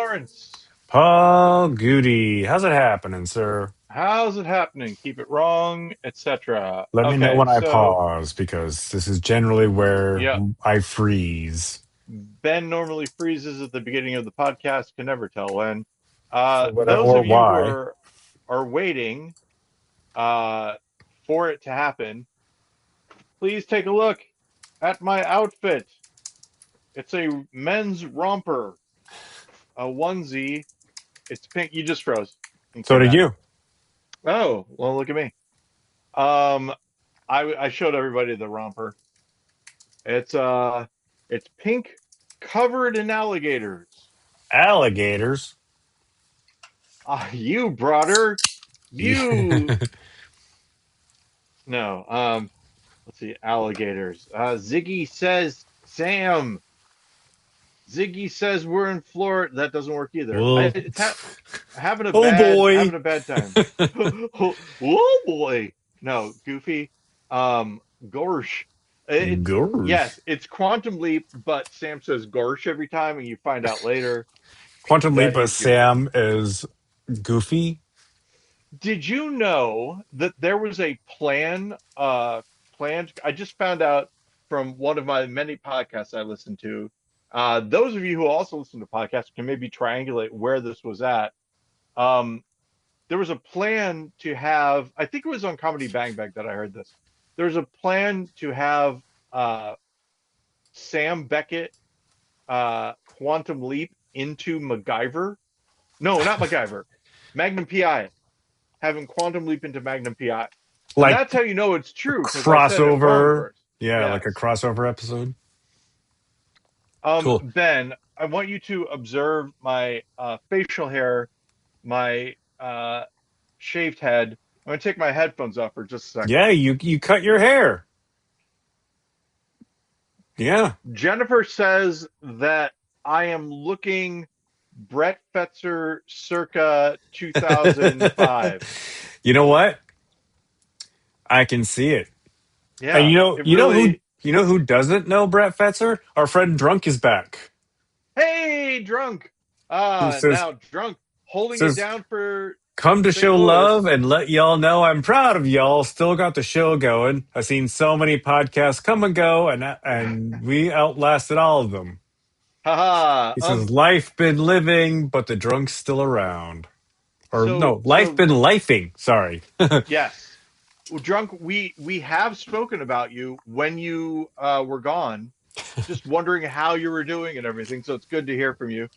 GudeLaurance. Paul Goody. How's it happening, sir? How's it happening? Keep it wrong, etc. Let me know Okay, when I so pause because this is generally where yeah, I freeze. Ben normally freezes at the beginning of the podcast, can never tell when. For whatever Those or of you who why. are waiting uh, for it to happen, please take a look at my outfit. It's a men's romper, a onesie. It's pink. You just froze and So came did back. you. Oh, well, look at me. Um, I showed everybody the romper. It's uh it's pink covered in alligators. Alligators. You brother. You Yeah. no. Let's see, alligators. Ziggy says Sam. Ziggy says we're in Florida. That doesn't work either. Well, It's having a oh having boy. a bad time. Oh boy. No, Goofy. Gorsh. It's Gosh. yes, it's Quantum Leap, but Sam says Gorsh every time, and you find out later Quantum that Leap he's Goofy. Sam is goofy. Did you know that there was a planned? I just found out from one of my many podcasts I listened to. Those of you who also listen to podcasts can maybe triangulate where this was at. Um, there was a plan to have, I think it was on Comedy Bang Bang that I heard this. There was a plan to have uh, Sam Beckett Quantum Leap into MacGyver. No, not MacGyver. Magnum PI. Having Quantum Leap into Magnum PI. And Like that's how you know it's true, because I said it wrong crossover. first. Yeah, like a Yes. crossover episode. Cool. Ben, I want you to observe my facial hair, my shaved head. I'm going to take my headphones off for just a second. Yeah, you cut your hair. Yeah. Jennifer says that I am looking Brett Fetzer circa 2005. You know what? I can see it. And Yeah, it you know who doesn't know Brett Fetzer? Our friend Drunk is back. hey, drunk. Who says Now drunk, holding it says down for come to St. show love Louis. and let y'all know I'm proud of y'all. Still got the show going. I've seen so many podcasts come and go, and we outlasted all of them. Haha. He says life been living, but the drunk's still around. Or So no, life so been lifing. Sorry. yes, well, drunk. We have spoken about you when you were gone. Just wondering how you were doing and everything. So it's good to hear from you.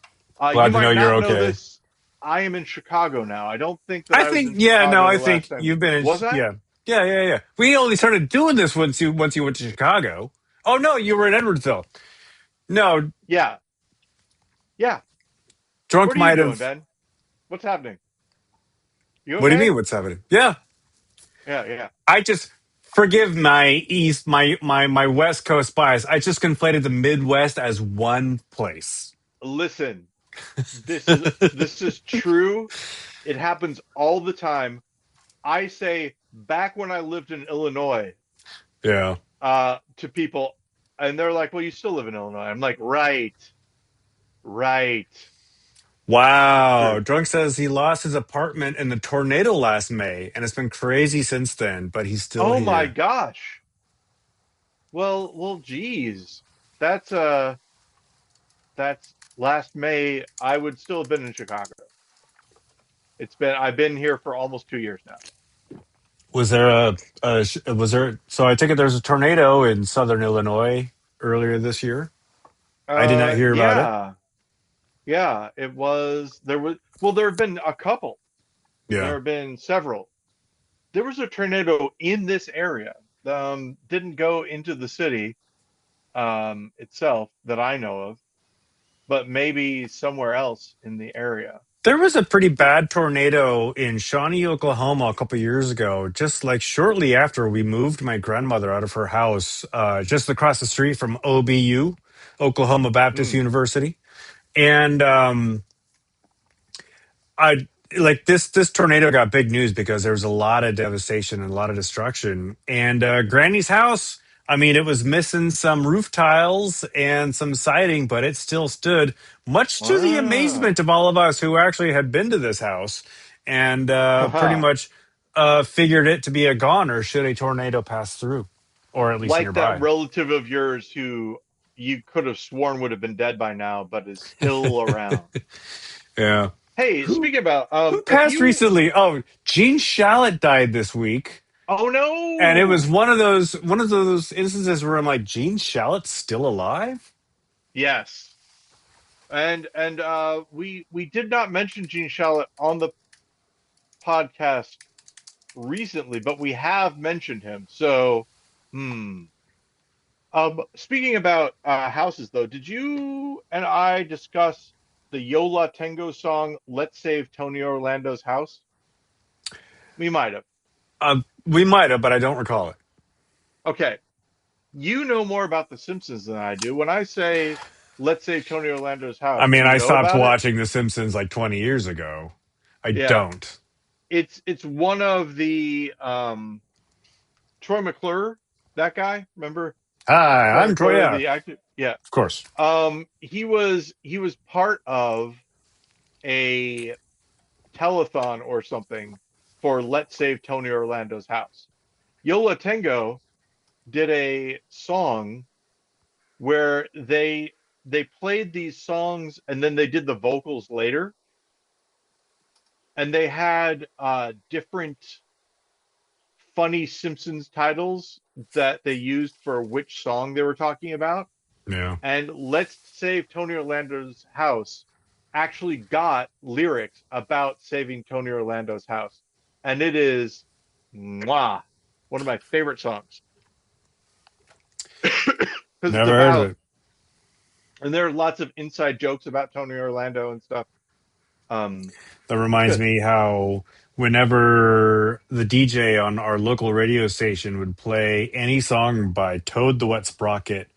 You Glad to know might you're not know okay. this. I am in Chicago now. I don't think that I I was think, in yeah, no, Chicago I the last think time. you've been in, Was I? yeah, yeah. We only started doing this once you went to Chicago. Oh no, you were in Edwardsville. No, Yeah. Yeah. drunk What are you might doing, have. Ben? What's happening? You What do you okay? mean? What's happening? Yeah, Yeah. Yeah. I just forgive my West Coast bias. I just conflated the Midwest as one place. Listen, this is true. It happens all the time. I say back when I lived in Illinois, Yeah. to people, and they're like, "Well, you still live in Illinois." I'm like, "Right, right, Wow. true." Drunk says he lost his apartment in the tornado last May, and it's been crazy since then, but he's still Oh my here. gosh. Geez. That's that's last May. I would still have been in Chicago. I've been here for almost 2 years now. Was there was there? So I take it there's a tornado in southern Illinois earlier this year. I did not hear about it. Yeah, yeah. It was there was well, there have been a couple. There Yeah, have been several. There was a tornado in this area. Didn't go into the city itself that I know of, but maybe somewhere else in the area. there was a pretty bad tornado in Shawnee, Oklahoma, a couple years ago. Just like shortly after we moved my grandmother out of her house, just across the street from OBU, Oklahoma Baptist Mm, University, and I like this tornado got big news because there was a lot of devastation and a lot of destruction. And Granny's house, I mean, it was missing some roof tiles and some siding, but it still stood, much to the Ah, amazement of all of us who actually had been to this house and pretty haha. much figured it to be a goner should a tornado pass through, or at least Like that nearby. relative of yours who you could have sworn would have been dead by now, but is still around. Yeah. Hey, Who speaking about, who if passed you, recently? Oh, Gene Shalit died this week. oh And it was no, one of those instances where I'm like, Gene Shalit's still alive? yes, and we did not mention Gene Shalit on the podcast recently, but we have mentioned him. So, hmm. Speaking about houses, though, did you and I discuss the Yola Tango song "Let's Save Tony Orlando's House"? We might have. We might have, but I don't recall it. Okay, you know more about The Simpsons than I do. When I say "Let's Save Tony Orlando's I House," do mean, you I know stopped about it? watching The Simpsons like 20 years ago. I Yeah, don't. it's one of the Troy McClure, that guy. Remember Hi, Troy I'm Troy. McClure, Yeah, the actor? Yeah. of course. He was part of a telethon or something for Let's Save Tony Orlando's House. Yola Tango did a song where they played these songs and then they did the vocals later, and they had different funny Simpsons titles that they used for which song they were talking about. Yeah. And Let's Save Tony Orlando's House actually got lyrics about saving Tony Orlando's house. And it is mwah, one of my favorite songs. Because it's Never heard of about, it. and there are lots of inside jokes about Tony Orlando and stuff. That It's reminds good. me how whenever the DJ on our local radio station would play any song by Toad the Wet Sprocket,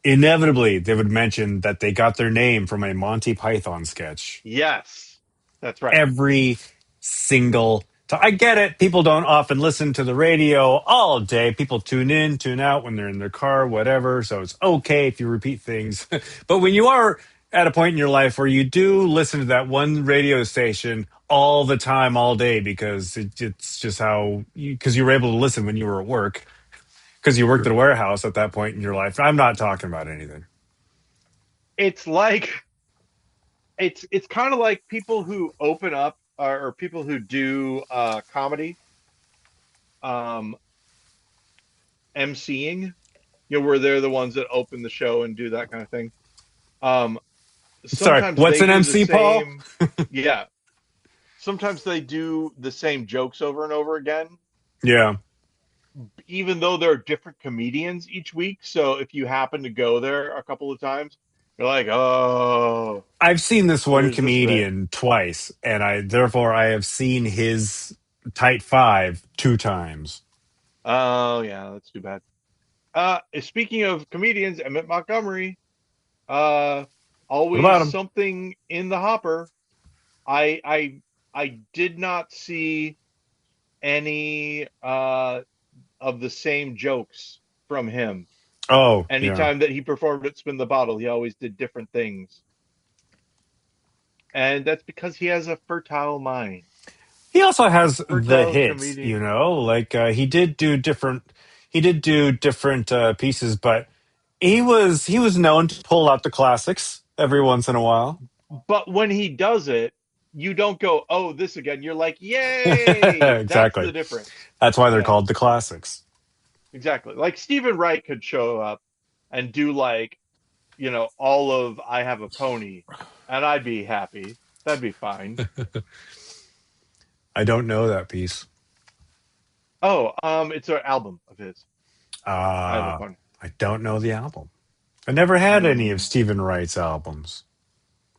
inevitably they would mention that they got their name from a Monty Python sketch. Yes, that's right. Every single time. I get it. People don't often listen to the radio all day. People tune in, tune out when they're in their car, whatever. So it's okay if you repeat things. But when you are at a point in your life where you do listen to that one radio station all the time, all day, because it's just how because you were able to listen when you were at work, because you worked at a warehouse at that point in your life. I'm not talking about anything. It's like it's kind of like people who open up or people who do comedy, um, emceeing, where they're the ones that open the show and do that kind of thing. Um, Sorry, sometimes what's they an do the MC, Paul? same, yeah. Sometimes they do the same jokes over and over again, Yeah. even though there are different comedians each week. So if you happen to go there a couple of times, you're like, oh, I've seen this one there's this bit. comedian twice, and I have seen his tight five two times. Oh yeah, that's too bad. Speaking of comedians, Emmett Montgomery, uh, What about always him? something in the hopper. I I I did not see any of the same jokes from him. Oh, yeah. Anytime that he performed at Spin the Bottle, he always did different things. And that's because he has a fertile mind. He also has the Fertile hits, comedian. like he did do different pieces, but he was known to pull out the classics every once in a while. But when he does it, you don't go, oh, this again. You're like, yay! That's Exactly. the difference. That's why they're Yeah, called the classics. exactly. Like Stephen Wright could show up and do like, all of I Have a Pony, and I'd be happy. That'd be fine. I don't know that piece. Oh, it's an album of his. I Have a Uh Pony. I don't know the album. I never had any of Hmm. Stephen Wright's albums.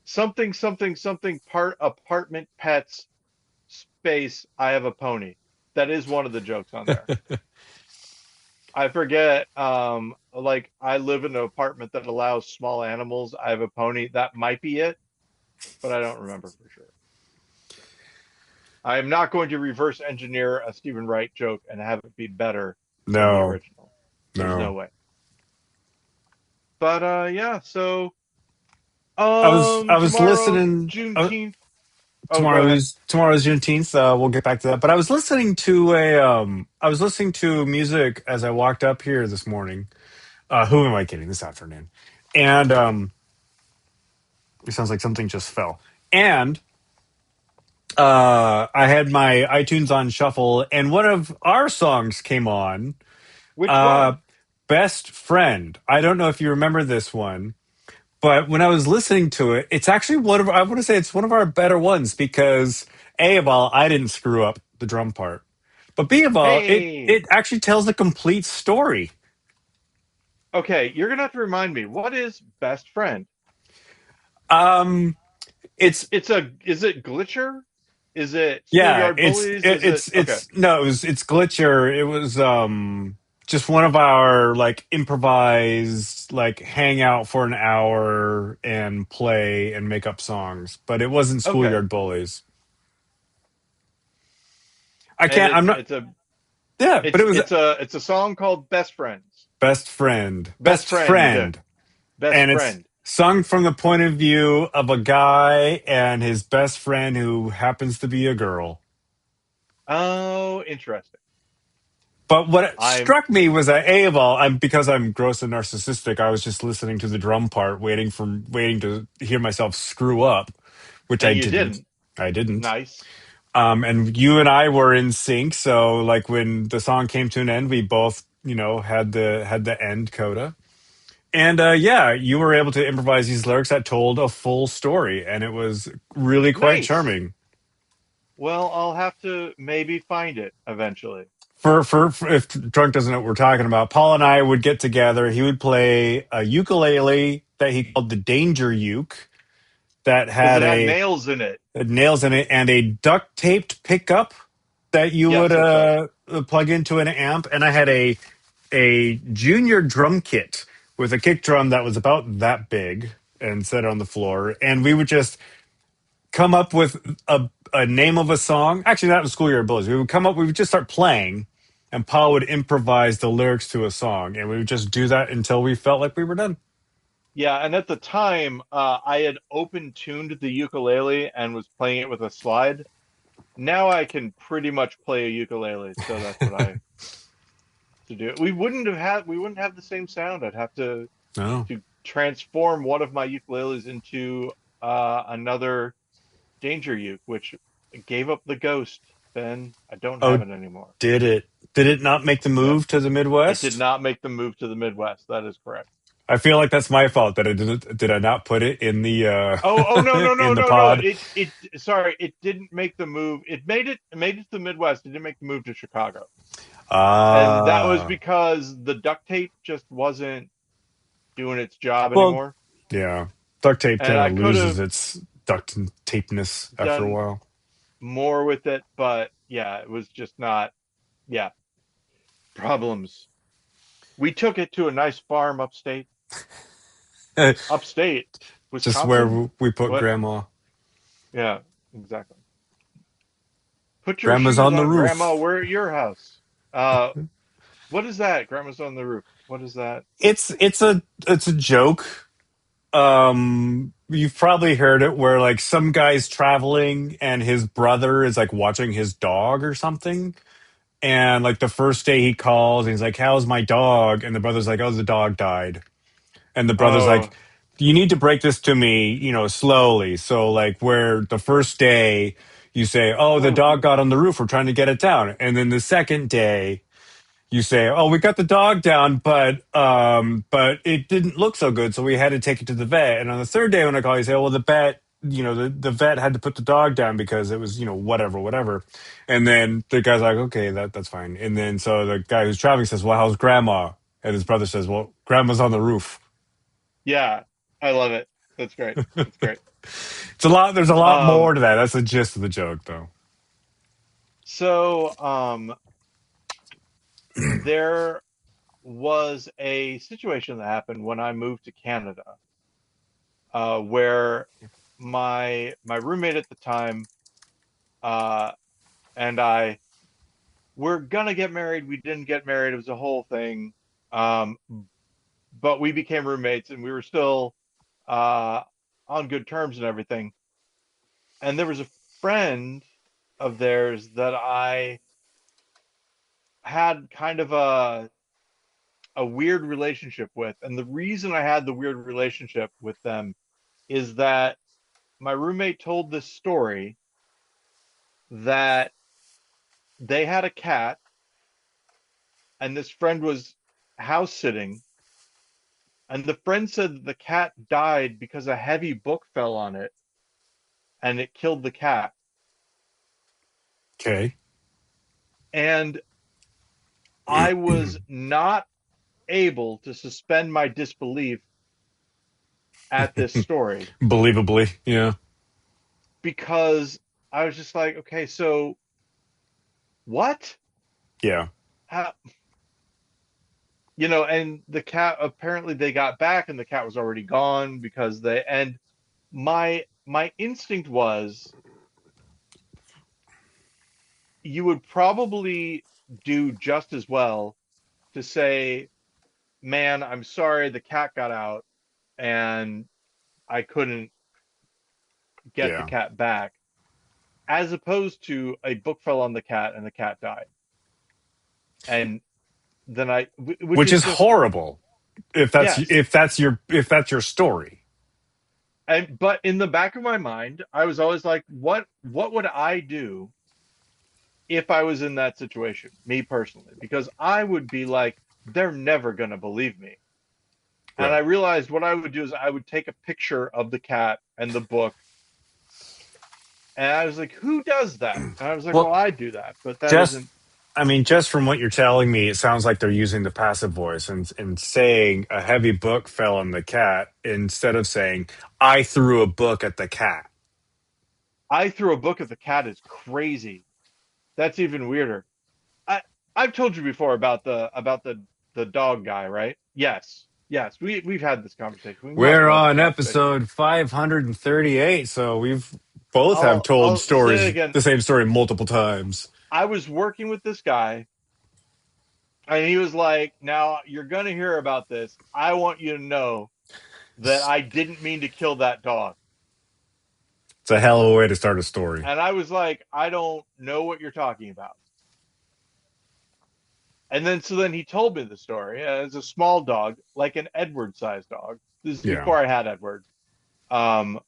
Something, something, something, part apartment pets space. I Have a Pony. That is one of the jokes on there. I forget. Like I live in an apartment that allows small animals. I have a pony. That might be it, but I don't remember for sure. I am not going to reverse engineer a Stephen Wright joke and have it be better than the No, original. There's no No. way. But yeah, so I was tomorrow, listening. Juneteenth. Oh, go ahead. Tomorrow's Juneteenth. We'll get back to that. But I was listening to music as I walked up here this morning. Who am I kidding? This afternoon, and it sounds like something just fell. And I had my iTunes on shuffle, and one of our songs came on. Which Uh, one? Best Friend. I don't know if you remember this one. But when I was listening to it, it's actually I want to say it's one of our better ones because A of all, I didn't screw up the drum part. But B of all, Hey, it actually tells a complete story. okay, you're gonna have to remind me. What is best friend? Um It's it's it's a is it Glitcher? Is it yeah, Schoolyard Bullies? Is it okay? it's no, it's Glitcher. It was just one of our like improvised like hang out for an hour and play and make up songs, but it wasn't Okay, Schoolyard Bullies. I and can't I'm it's not it's a yeah, but it's it was it's a it's a song called Best Friends. Best friend, Best and it's friend. sung from the point of view of a guy and his best friend who happens to be a girl. Oh, interesting. But what I'm struck me was that A of all, I'm because I'm gross and narcissistic. I was just listening to the drum part, waiting to hear myself screw up, which I and you didn't. didn't. I didn't. Nice. And you and I were in sync. So like when the song came to an end, we both had the end coda. And yeah, you were able to improvise these lyrics that told a full story, and it was really quite Nice. charming. Well, I'll have to maybe find it eventually. For if Drunk doesn't know what we're talking about, Paul and I would get together. He would play a ukulele that he called the Danger Uke that Because had it had a nails in it. nails in it and a duct taped pickup that you would Yes, that's right. plug into an amp. And I had a junior drum kit with a kick drum that was about that big and set on the floor, and we would just come up with a name of a song. Actually, that was Schoolyard Bullies. We would just start playing, and Paul would improvise the lyrics to a song, and we would just do that until we felt like we were done. Yeah, and at the time, I had open tuned the ukulele and was playing it with a slide. Now I can pretty much play a ukulele, so that's what I to do. We wouldn't have the same sound. I'd have No, to transform one of my ukuleles into another danger uke, which gave up the ghost. Ben, I don't oh, have it anymore. did it? Did it not make the Yep, move to the it did Midwest? not make the move to the Midwest. That is correct. I feel like that's my fault that I didn't. Did I not put it in the Oh no no no in the no no! pod? It sorry, it didn't make the move. It made it to the Midwest. It didn't make the move to Chicago, and that was Ah, because the duct tape just wasn't doing its job well, anymore. yeah. Duct tape And kind I of could loses have its duct tapeness after a done while. more with it, but yeah, it was just not. Yeah, problems. We took it to a nice farm upstate, Just where Wisconsin. we put What? grandma. Yeah, exactly. Put your Grandma's shoes on the on, Grandma. roof. We're at your house. Uh, what is that? Grandma's on the roof. What is that? It's a joke. You've probably heard it where like some guy's traveling and his brother is like watching his dog or something. And like the first day he calls and he's like, "How's my dog?" And the brother's like, "Oh, the dog died." And the brother's like, Oh, "You need to break this to me, slowly." So like where the first day you say, "Oh, the dog got on the roof, we're trying to get it down." And then the second day you say, "Oh, we got the dog down, but it didn't look so good, so we had to take it to the vet." And on the third day when I call, you say, "Well, the vet, the vet had to put the dog down because it was, whatever, whatever." And then the guy's like, "Okay, that's fine." And then so the guy who's traveling says, "Well, how's grandma?" And his brother says, "Well, grandma's on the roof." yeah. I love it. That's great. That's great. It's a lot. There's a lot Um, more to that. That's the gist of the joke, though. so there was a situation that happened when I moved to Canada, where my roommate at the time, uh, and I we're gonna get married. We didn't get married. It was a whole thing. Um, but we became roommates and we were still uh, on good terms and everything. And there was a friend of theirs that I had kind of a weird relationship with. And the reason I had the weird relationship with them is that my roommate told this story that they had a cat and this friend was house sitting, and the friend said that the cat died because a heavy book fell on it and it killed the cat. Okay. And I was not able to suspend my disbelief at this story Believably, yeah. because I was just like, okay, so what? Yeah. How, and the cat, apparently they got back and the cat was already gone because and my instinct was you would probably do just as well to say, man, I'm sorry the cat got out and I couldn't get the Yeah. cat back, as opposed to a book fell on the cat and the cat died. And then which Which is is just, horrible if that's yes. your story. And but in the back of my mind, I was always like, what would I do if I was in that situation, me personally? Because I would be like, they're never gonna believe me. And I Right. realized what I would do is I would take a picture of the cat and the book. And I was like, who does that? And I was like, well, Well, I do that, but that just isn't. I mean, just from what you're telling me, it sounds like they're using the passive voice and saying a heavy book fell on the cat instead of saying I threw a book at the cat. I threw a book at the cat is crazy. That's even weirder. I I've told you before about the dog guy, right? Yes. Yes. We've had this conversation. We must We're have had this on conversation. episode 538, so we've both have told I'll say it stories, again. the same story multiple times. I was working with this guy and he was like, now you're gonna hear about this. I want you to know that It's I didn't mean to kill that dog. a hell of a way to start a story. And I was like, I don't know what you're talking about. And then he told me the story. It's a small dog, like an Edward sized dog. This is Yeah. before I had Edward. Um,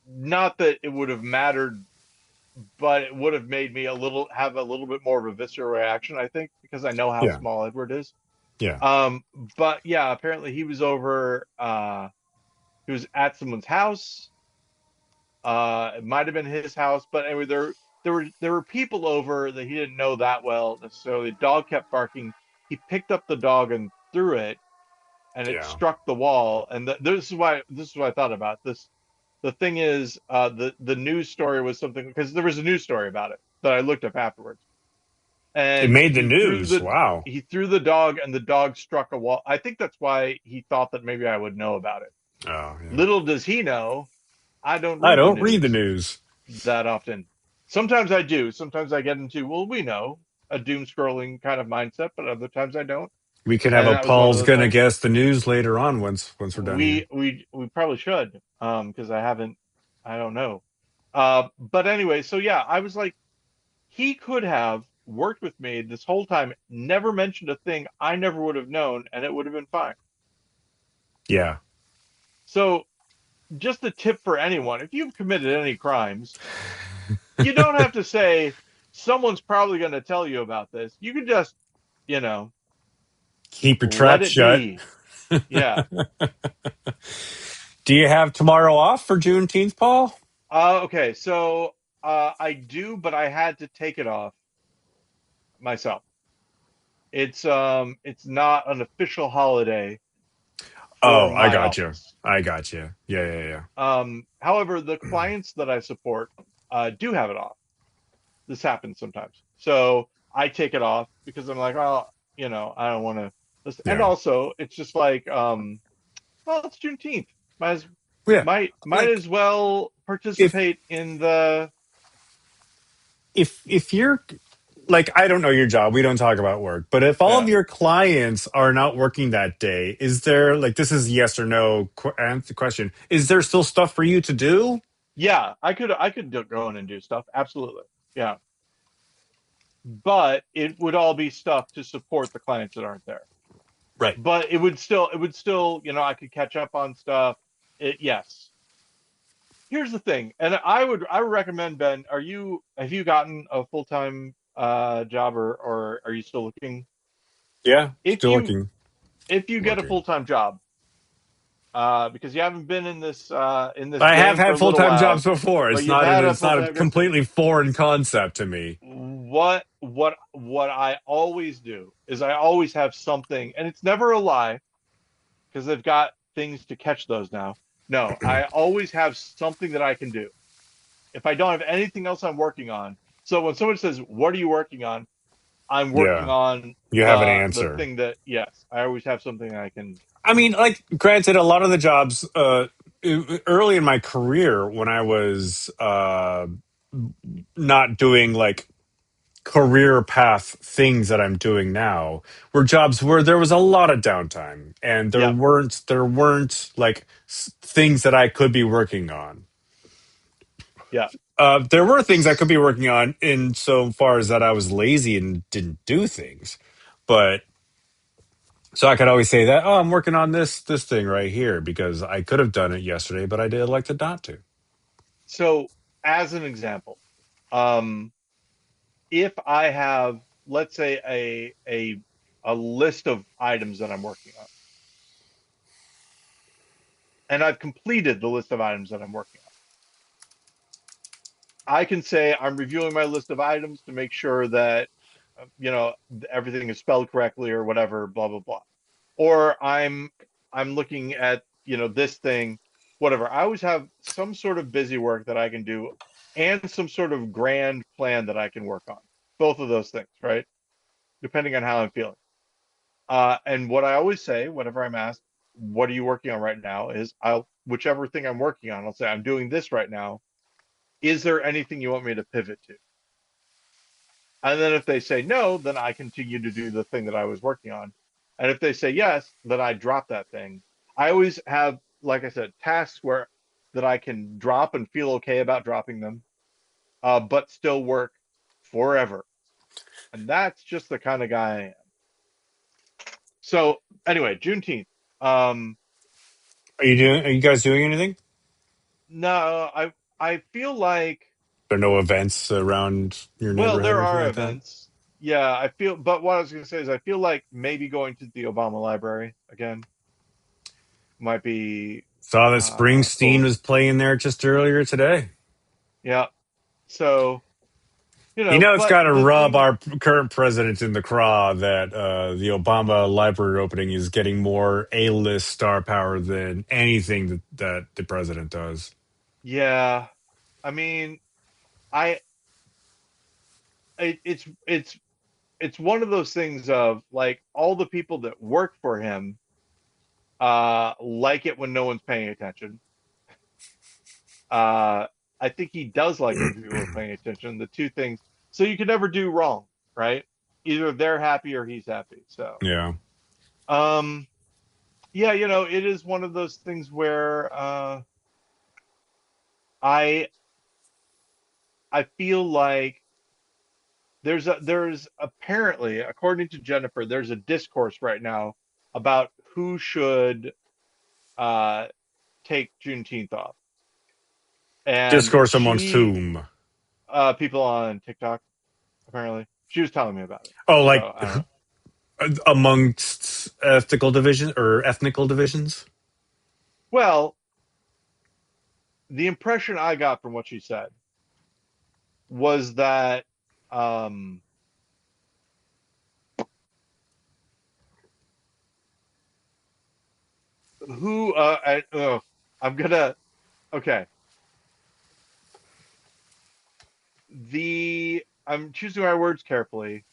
Not that it would have mattered, but it would have made me have a little bit more of a visceral reaction, I think, because I know how Yeah. small Edward is. Yeah. But yeah, apparently he was over he was at someone's house. It might have been his house, but anyway, there were people over that he didn't know that well necessarily. The dog kept barking. He picked up the dog and threw it, and it Yeah. struck the wall. And this is what I thought about this. The thing is, the news story was something because there was a news story about it that I looked up afterwards, It and made the news. Wow. he threw the dog, and the dog struck a wall. I think that's why he thought that maybe I would know about it. Oh, yeah. Little does he know, I don't I read the don't read the news news. that often. Sometimes I do. Sometimes I get into, well, we know, a doom scrolling kind of mindset, but other times I don't. We can have And a that was one of Paul's those gonna things. guess the news later on once we're done here. We probably should, because I don't know. But anyway, so yeah, I was like, he could have worked with me this whole time, never mentioned a thing I never would have known, and it would have been fine. Yeah. So just a tip for anyone, if you've committed any crimes, you don't have to say someone's probably going to tell you about this. You can just, you know, Keep your let trap it shut. be. Yeah. Do you have tomorrow off for Juneteenth, Paul? Okay. So I do, but I had to take it off myself. It's not an official holiday for Oh, I my got you. office. I got you. Yeah, yeah, However, the yeah. clients that I support do have it off. This happens sometimes. So I take it off because I'm like, oh, I don't want to. And Yeah. also, it's just like, well, it's Juneteenth. Might as Yeah. might Like as well if participate in the. if you're like I don't know your job. We don't talk about work. But if all of Yeah. your clients are not working that day, is there like this is yes or no answer question. Is there still stuff for you to do? Yeah, I could go in and do stuff. Absolutely. Yeah. But it would all be stuff to support the clients that aren't there. Right. But it would still, I could catch up on stuff. Yes. Here's the thing, and I would recommend, Ben, have you gotten a full-time job, or are you still looking? Yeah, If still you looking. if you get a Looking. full-time job, because you haven't been in this I have game for had a little full-time jobs while, before. but you've had a It's not a full-time job. completely foreign concept to me. What I always do is I always have something, and it's never a lie because they've got things to catch those now. No, I always have something that I can do if I don't have anything else I'm working on. So when someone says, "What are you working on?" I'm working Yeah, on you have an the answer. thing that, yes, I always have something I I can mean, do. like, granted, a lot of the jobs early in my career when I was not doing like career path things that I'm doing now were jobs where there was a lot of downtime and Yeah, there weren't like things that I could be working on. yeah. There were things I could be working on in so far as that I was lazy and didn't do things, but so I could always say that, oh, I'm working on this thing right here because I could have done it yesterday, but I did elected not to. So as an example, um, if I have, let's say, a list of items that I'm working on, and I've completed the list of items that I'm working on, I can say I'm reviewing my list of items to make sure that everything is spelled correctly or whatever, blah blah blah. Or I'm looking at, this thing, whatever. I always have some sort of busy work that I can do and some sort of grand plan that I can work on. Both of those things, right? Depending on how I'm feeling. And what I always say whenever I'm asked, what are you working on right now? Is I'll whichever thing I'm working on, I'll say, I'm doing this right now. Is there anything you want me to pivot to? And then if they say no, then I continue to do the thing that I was working on. And if they say yes, then I drop that thing. I always have, like I said, tasks where that I can drop and feel okay about dropping them, but still work forever. And that's just the kind of guy I am. So anyway, Juneteenth. Um, Are you guys doing anything? no, I feel like, There are no events around your well, neighborhood there or anything are like that? events. Yeah, I feel, but what I was going to say is I feel like maybe going to the Obama Library again might be Saw that Springsteen cool. was playing there just earlier today. Yeah. So, You know, it's but got to the rub thing, our current president in the craw that the Obama library opening is getting more A-list star power than anything that the president does. yeah, I mean, I it's one of those things of like all the people that work for him like it when no one's paying attention. Uh I think he does like it when people are paying attention. The two things, so you can never do wrong, right? Either they're happy or he's happy. So, Yeah. um yeah, it is one of those things where I I feel like there's apparently, according to Jennifer, there's a discourse right now about who should uh take Juneteenth off. And Discourse amongst she whom? people on TikTok, apparently. She was telling me about it. Oh, like So I don't know. amongst ethical division or ethnical divisions? Well, the impression I got from what she said was that um who I'm gonna okay. The I'm choosing my words carefully.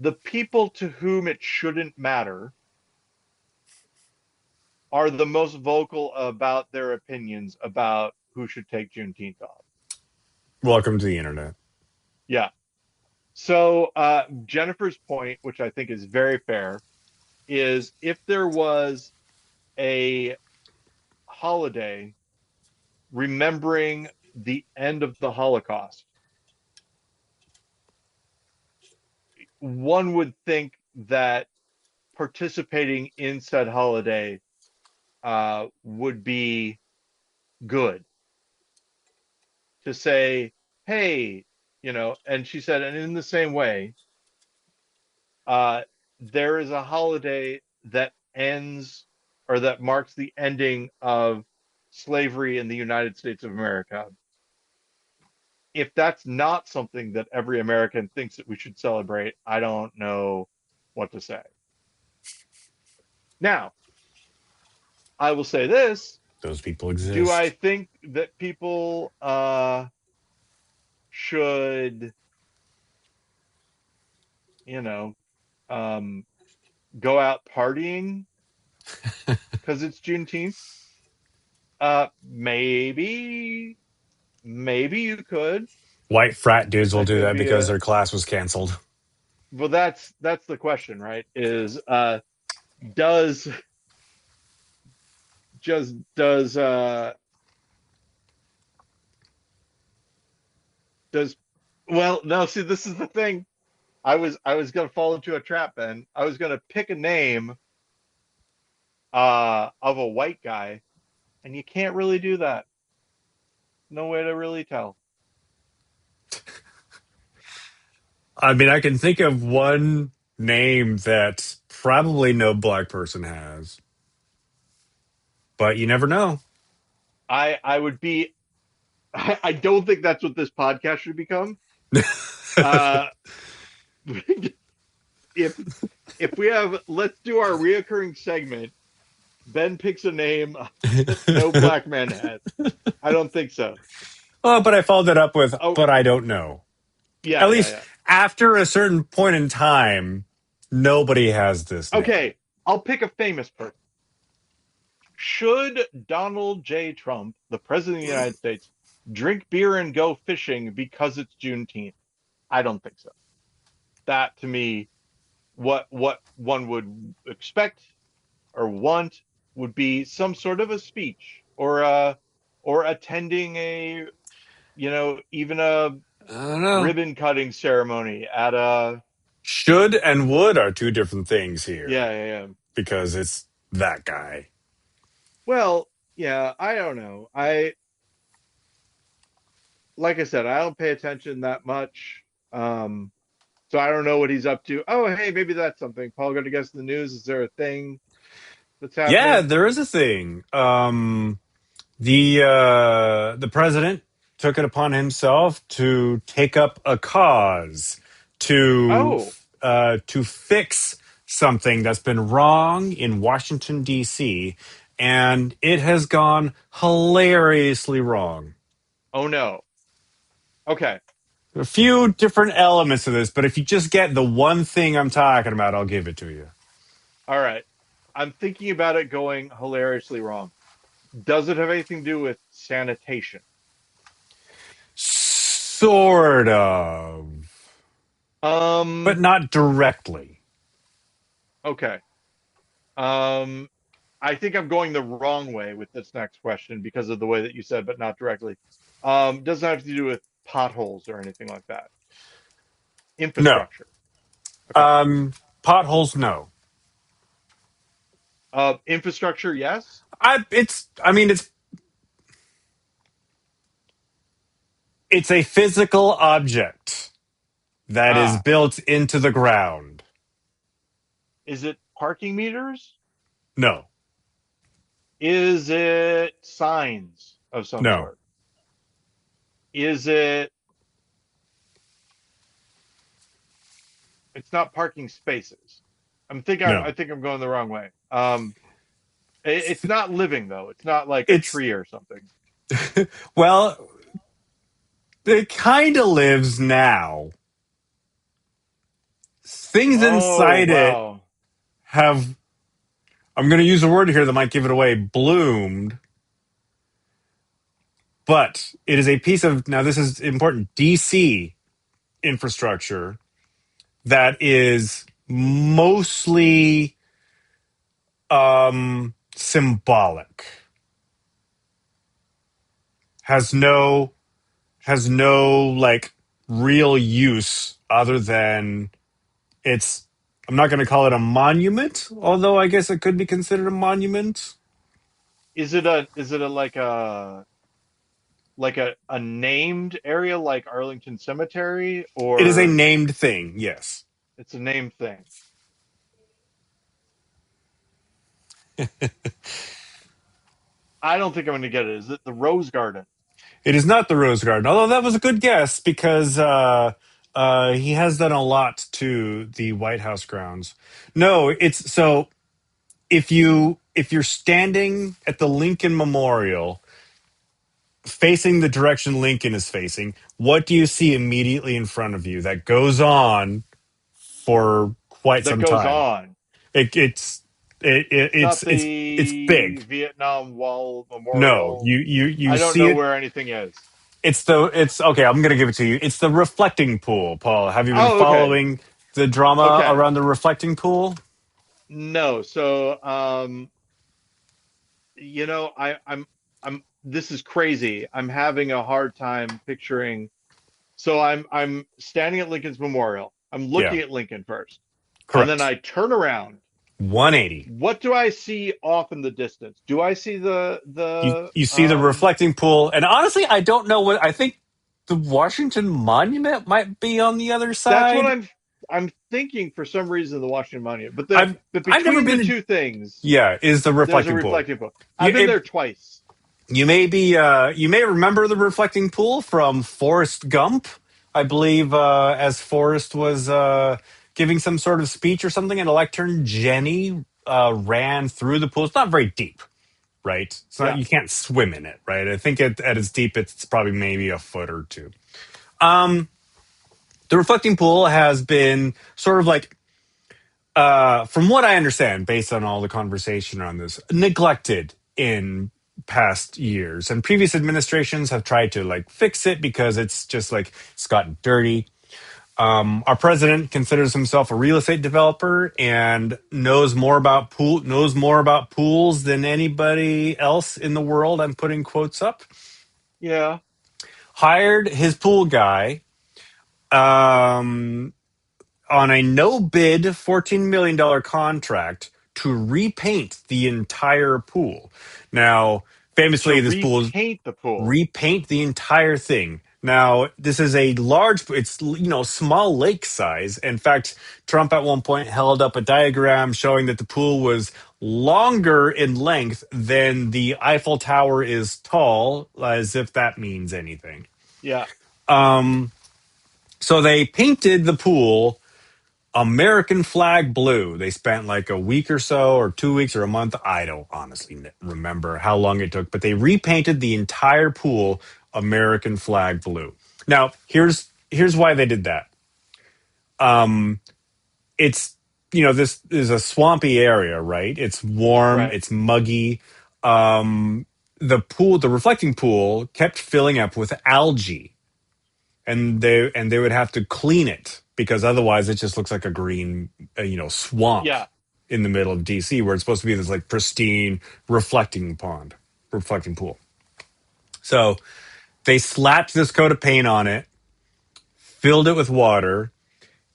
The people to whom it shouldn't matter are the most vocal about their opinions about who should take Juneteenth off. Welcome to the internet. Yeah. So Jennifer's point, which I think is very fair, is if there was a holiday remembering the end of the Holocaust, one would think that participating in said holiday would be good to say, hey, and she said, and in the same way, uh, there is a holiday that ends or that marks the ending of slavery in the United States of America. If that's not something that every American thinks that we should celebrate, I don't know what to say. Now, I will say this. Those people Do I exist. think that people should, you know, um, go out partying because it's Juneteenth? Maybe you could. White frat dudes will That do could that be because a their class was canceled. well. That's the question, right? Is does just does well? No, see, this is the thing. I was gonna fall into a trap, Ben. I was gonna pick a name of a white guy, and you can't really do that. No way to really tell. I mean, I can think of one name that probably no black person has, but you never know. I would be. I don't think that's what this podcast should become. Uh, if if we have, let's do our reoccurring segment. Ben picks a name that no black man has. I don't think so. Oh, but I followed that up with, Oh, but I don't know. yeah, At yeah, least yeah. after a certain point in time, nobody has this name. Okay, I'll pick a famous person. Should Donald J. Trump, the president of the United States, drink beer and go fishing because it's Juneteenth? I don't think so. That to me, what one would expect or want would be some sort of a speech or attending a even a I don't know. ribbon cutting ceremony at a Should and would are two different things yeah, here yeah, yeah. because it's that guy. Well, yeah, I don't know. I like I said, I don't pay attention that much. Um, so I don't know what he's up to. Oh, hey, maybe that's something. Paul, going to guess the news. Is there a thing that's Yeah, happening? there is a thing. The president took it upon himself to take up a cause Oh, to fix something that's been wrong in Washington D.C. and it has gone hilariously wrong. oh no. Okay, A few different elements of this, but if you just get the one thing I'm talking about, I'll give it to you. all right. I'm thinking about it going hilariously wrong. Does it have anything to do with sanitation? Sort of, but Um, not directly. okay. Um, I think I'm going the wrong way with this next question because of the way that you said, but not directly. Doesn't have to do with potholes or anything like that. No. Infrastructure. Okay. Um, Potholes, no. Infrastructure, yes. I mean, it's a physical object that is Ah, built into the ground. is it parking meters? No, Is it signs of some no, sort? Is it? It's not parking spaces. I no. think I'm going the wrong way. It's not living though. It's not like a It's, tree or something. well, it kind of lives now. Things Oh, inside it wow. have, I'm going to use a word here that might give it away, bloomed, but it is a piece of, now this is important, DC infrastructure that is mostly symbolic, has no like real use other than it's. I'm not going to call it a monument, although I guess it could be considered a monument. Is it a like a named area like Arlington Cemetery, It is a or named thing, yes. it's a named thing? I don't think I'm going to get it. Is it the Rose Garden? It is not the Rose Garden, although that was a good guess because he has done a lot to the White House grounds. No, it's so if you're standing at the Lincoln Memorial, facing the direction Lincoln is facing, what do you see immediately in front of you that goes on for quite That some goes time? on. It, it's It's not it's the big. Vietnam Wall No, Memorial. you I don't see know it. where anything is. It's okay. I'm gonna give it to you. It's the reflecting pool, Paul. Have you been Oh, okay. following the drama Okay. around the reflecting pool? No. So, I'm this is crazy. I'm having a hard time picturing. So I'm standing at Lincoln's Memorial. I'm Yeah, looking at Lincoln first, and then correct. I turn around. 180. What do I see off in the distance? Do I see the the You see the reflecting pool, and honestly, I don't know what I think. The Washington Monument might be on the other that's what side. I'm thinking for some reason, the Washington Monument. But the I've but I've never between the been. two things, Yeah, is the there's a reflecting pool. reflecting pool. You, I've been there twice. you may remember the reflecting pool from Forrest Gump, I believe, as Forrest was giving some sort of speech or something at a lectern. Jenny ran through the pool. It's not very deep, right? It's not. Yeah. You can't swim in it, right? I think at its deep, it's probably maybe a foot or two. Um, the reflecting pool has been sort of like from what I understand, based on all the conversation around this, neglected in past years. And previous administrations have tried to like fix it because it's just like it's gotten dirty. Our president considers himself a real estate developer and knows more about pools than anybody else in the world. I'm putting quotes up. Yeah. Hired his pool guy. Um, on a no bid $14 million contract to repaint the entire pool. Now, To famously, this pool is repaint the pool. repaint the entire thing. Now, this is a large, it's, small lake size. In fact, Trump at one point held up a diagram showing that the pool was longer in length than the Eiffel Tower is tall, as if that means anything. Yeah. Um, so they painted the pool American flag blue. They spent like a week or so, or 2 weeks, or a month. I don't honestly remember how long it took, but they repainted the entire pool American flag blue. Now, here's why they did that. Um, it's this is a swampy area, right? It's warm, Right. it's muggy. Um, the reflecting pool, kept filling up with algae and they would have to clean it because otherwise it just looks like a green swamp Yeah. in the middle of DC where it's supposed to be this like pristine reflecting pool. So they slapped this coat of paint on it, filled it with water,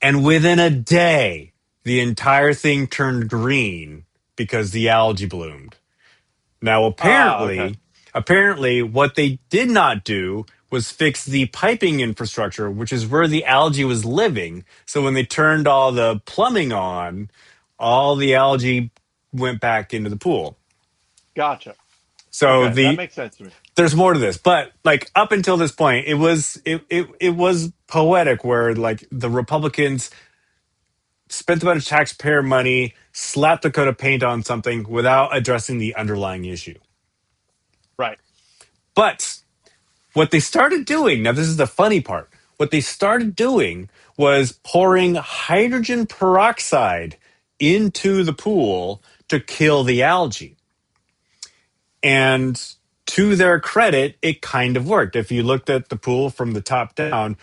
and within a day the entire thing turned green because the algae bloomed. Now, Ah, okay. apparently, what they did not do was fix the piping infrastructure, which is where the algae was living. So when they turned all the plumbing on, all the algae went back into the pool. Gotcha. So Okay, that makes sense to me. there's more to this, but like up until this point, it was poetic where like the Republicans spent a bunch of taxpayer money, slapped a coat of paint on something without addressing the underlying issue. Right. But what they started doing, now this is the funny part, what they started doing was pouring hydrogen peroxide into the pool to kill the algae. And to their credit, it kind of worked. If you looked at the pool from the top down,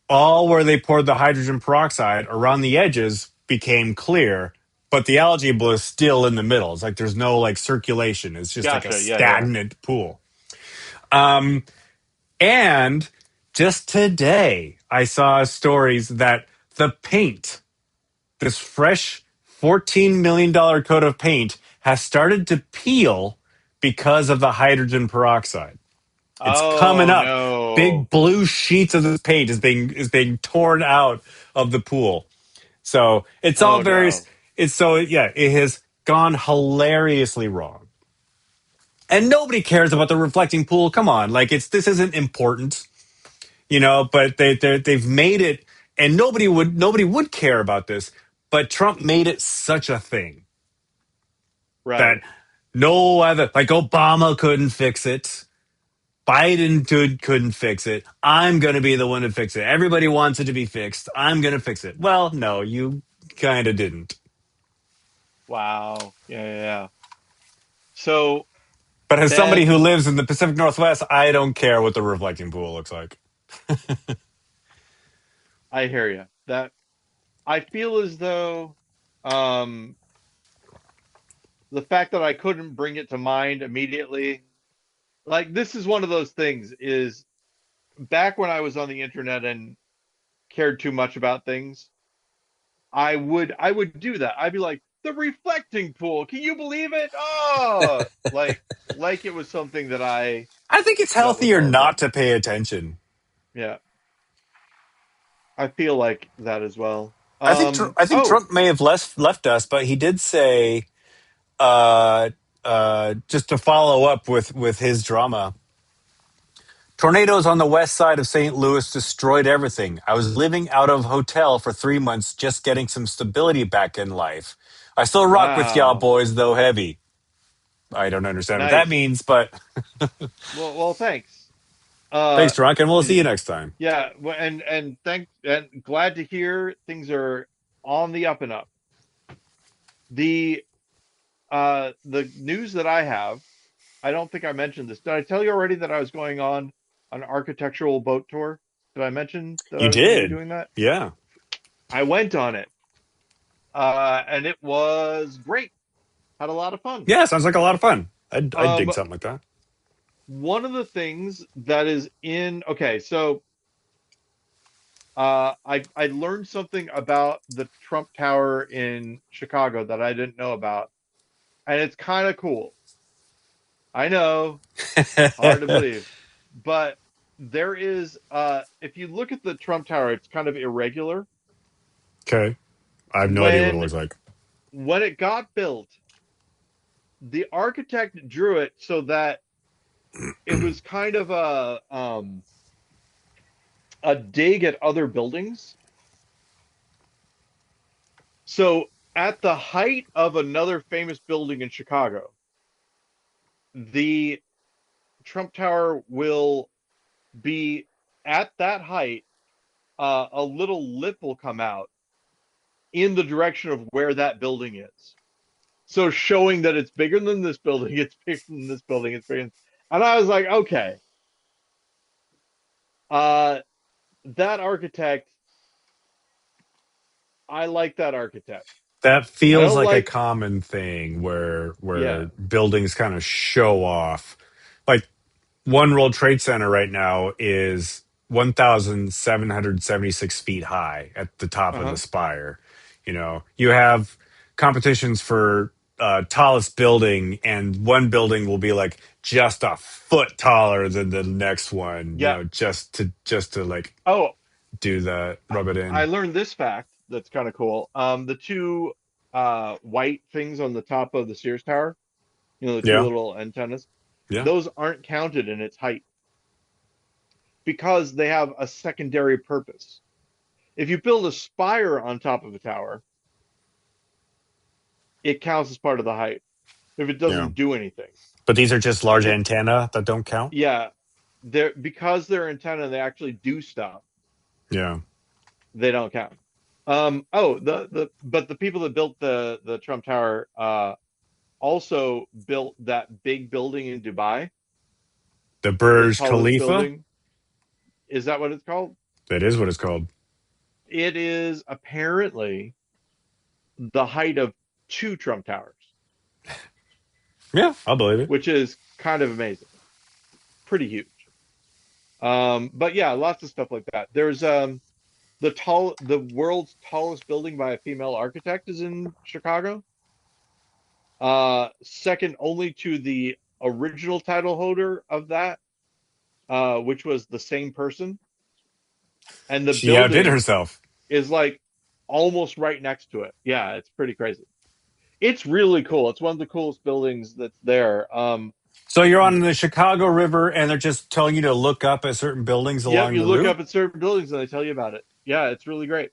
all where they poured the hydrogen peroxide around the edges became clear, but the algae was still in the middle. It's like there's no like circulation. It's just like a Gotcha. Yeah, yeah. stagnant pool. Um, and just today, I saw stories that the paint, this fresh $14 million coat of paint, has started to peel because of the hydrogen peroxide. It's coming Oh up. no. Big blue sheets of this paint is being torn out of the pool. So it's all Oh very. no. It's so yeah. It has gone hilariously wrong, and nobody cares about the reflecting pool. Come on, like this isn't important, But they've made it, and nobody would care about this. But Trump made it such a thing that Right. no other, like Obama couldn't fix it. Biden couldn't fix it. I'm going to be the one to fix it. Everybody wants it to be fixed. I'm going to fix it. Well, no, you kind of didn't. Wow. Yeah, yeah, yeah. So But as somebody who then lives in the Pacific Northwest, I don't care what the reflecting pool looks like. I hear you. That I feel as though um the fact that I couldn't bring it to mind immediately, like this is one of those things is back when I was on the internet and cared too much about things, I would do that. I'd be like, the reflecting pool, can you believe it? Oh, like it was something that I I think it's dealt with healthier all the not time. to pay attention. Yeah, I feel like that as well. I think Oh, Trump may have left us, but he did say, just to follow up with his drama. Tornadoes on the west side of St. Louis destroyed everything. I was living out of hotel for 3 months, just getting some stability back in life. I still rock with y'all wow. boys, though heavy. I don't understand what that Nice. means, but Well, thanks. thanks, Uh, Drunk, and we'll see and you next time. yeah, and thanks and glad to hear things are on the up and up. The news that I have, I don't think I mentioned this. Did I tell you already that I was going on an architectural boat tour? Did I mention that I You was going to be did. doing that? Yeah. I went on it, and it was great. Had a lot of fun. Yeah, sounds like a lot of fun. I'd Um, dig something like that. one of the things that is in okay, so I learned something about the Trump Tower in Chicago that I didn't know about, and it's kind of cool. I know, hard to believe, but there is if you look at the Trump Tower, it's kind of irregular. Okay. I have no idea what it When looks like. when it got built, the architect drew it so that it was kind of a dig at other buildings. So at the height of another famous building in Chicago, the Trump Tower will be at that height. A little lip will come out in the direction of where that building is. So showing that it's bigger than this building, it's bigger than this building, it's bigger. And I was like, okay, uh, that architect, I like that architect. That I feels don't like a like, common thing where yeah, buildings kind of show off. Like One World Trade Center right now is 1,776 feet high at the top of the uh-huh, spire. You have competitions for tallest building, and one building will be like just a foot taller than the next one. yeah. Just to like Oh, do the rub it I in. learned this fact that's kind of cool. The two white things on the top of the Sears Tower, the two Yeah, little antennas, yeah. those aren't counted in its height because they have a secondary purpose. If you build a spire on top of a tower, it counts as part of the height if it Yeah. doesn't do anything. But these are just large It, antenna that don't count. yeah, they're because they're antenna, they actually do stuff. Yeah. They don't count. Oh, but the people that built the Trump Tower also built that big building in Dubai, The the Burj tallest Khalifa. building. Is that what it's called? That is what it's called. It is apparently the height of two Trump Towers, Yeah, I'll believe it. which is kind of amazing. Pretty huge. But yeah, lots of stuff like that. There's the world's tallest building by a female architect is in Chicago. Second only to the original title holder of that, which was the same person. And the She outdid building herself. is like almost right next to it. Yeah, it's pretty crazy. It's really cool. It's one of the coolest buildings that's there. So you're on the Chicago River, and they're just telling you to look up at certain buildings Yep, along you the look route. up at certain buildings and they tell you about it. Yeah, it's really great.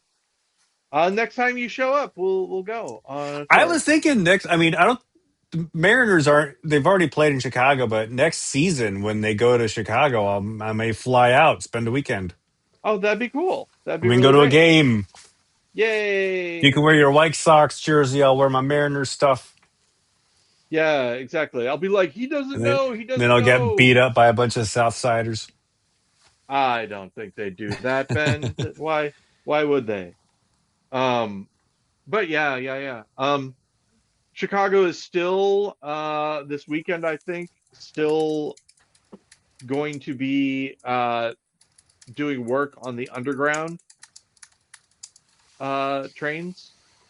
Next time you show up, we'll go on a I tour. was thinking next. I mean, I don't. The Mariners aren't. They've already played in Chicago, but next season when they go to Chicago, I may fly out, spend a weekend. Oh, that'd be cool. That'd be We can go really to a great. game. You can Yay! wear your White Sox jersey. I'll wear my Mariners stuff, Yeah, exactly. I'll be like, he doesn't and then know. He then doesn't I'll get know. beat up by a bunch of Southsiders. I don't think they do that, Ben. Why? Why would they? Um, but yeah, yeah, yeah. Chicago is still this weekend, I think, still going to be doing work on the underground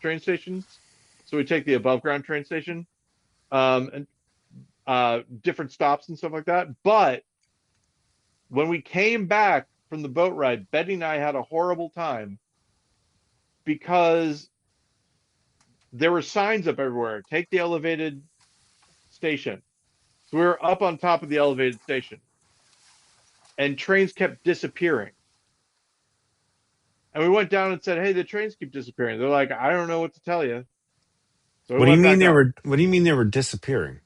train stations. So we take the above ground train station, and different stops and stuff like that. But when we came back from the boat ride, Betty and I had a horrible time because there were signs up everywhere. Take the elevated station. So we were up on top of the elevated station, and trains kept disappearing. And we went down and said, "Hey, the trains keep disappearing." They're like, "I don't know what to tell you." So we What do you went mean back they up. were? What do you mean they were disappearing?